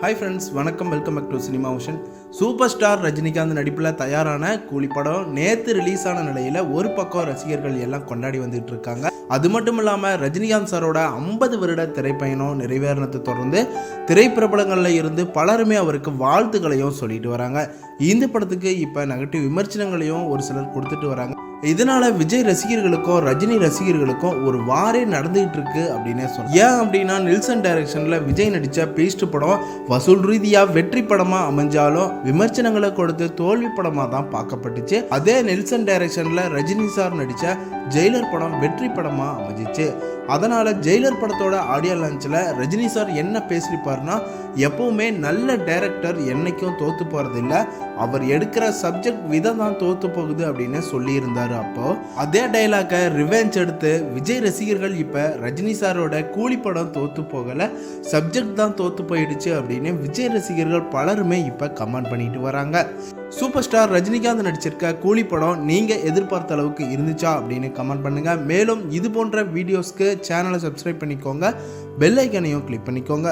Hi friends, வணக்கம். Welcome back to cinema ocean. Super star Rajinikanth நடிப்பில் தயாரான கூலி படம் நேற்று ரிலீஸ் ஆன நிலையில் ஒரு பக்கம் ரசிகர்கள் எல்லாம் கொண்டாடி வந்துட்டு இருக்காங்க. அது மட்டும் இல்லாமல் ரஜினிகாந்த் சாரோட 50 வருட திரைப்பயணம் நிறைவேறினதை தொடர்ந்து திரைப்பிரபலங்களில் இருந்து பலருமே அவருக்கு வாழ்த்துக்களையும் சொல்லிட்டு வராங்க. இந்த படத்துக்கு இப்போ நெகட்டிவ் விமர்சனங்களையும் ஒரு சிலர் கொடுத்துட்டு வராங்க. இதனால விஜய் ரசிகர்களுக்கும் ரஜினி ரசிகர்களுக்கும் ஒரு வாரே நடந்துகிட்டு இருக்கு அப்படின்னே சொல்லலாம். ஏன் அப்படின்னா, நெல்சன் டைரக்ஷன்ல விஜய் நடிச்ச பீஸ்ட் படம் வசூல் ரீதியா வெற்றி படமா அமைஞ்சாலும் விமர்சனங்களை கொடுத்து தோல்வி படமா தான் பார்க்கப்பட்டுச்சு. அதே நெல்சன் டைரக்ஷன்ல ரஜினி சார் நடிச்ச ஜெயிலர் படம் வெற்றி படமா அமைஞ்சிச்சு. அதனால ஜெயிலர் படத்தோட ஆடியோ லான்ச்சில் ரஜினி சார் என்ன பேசியிருப்பாருன்னா, எப்பவுமே நல்ல டைரக்டர் என்னைக்கும் தோத்து போறது இல்லை, அவர் எடுக்கிற சப்ஜெக்ட் விதம் தான் தோத்து போகுது அப்படின்னு சொல்லியிருந்தாரு. அப்போ அதே டைலாக்கை ரிவெஞ்ச் எடுத்து விஜய் ரசிகர்கள் இப்போ ரஜினி சாரோட கூலி படம் தோத்து போகலை, சப்ஜெக்ட் தான் தோத்து போயிடுச்சு அப்படின்னு விஜய் ரசிகர்கள் பலருமே இப்போ கமெண்ட் பண்ணிட்டு வராங்க. சூப்பர் ஸ்டார் ரஜினிகாந்த் நடிச்சிருக்க கூலி படம் நீங்கள் எதிர்பார்த்த அளவுக்கு இருந்துச்சா அப்படின்னு கமெண்ட் பண்ணுங்க. மேலும் இது போன்ற வீடியோஸ்க்கு சேனலை சப்ஸ்கிரைப் பண்ணிக்கோங்க, பெல் ஐக்கனையும் கிளிக் பண்ணிக்கோங்க.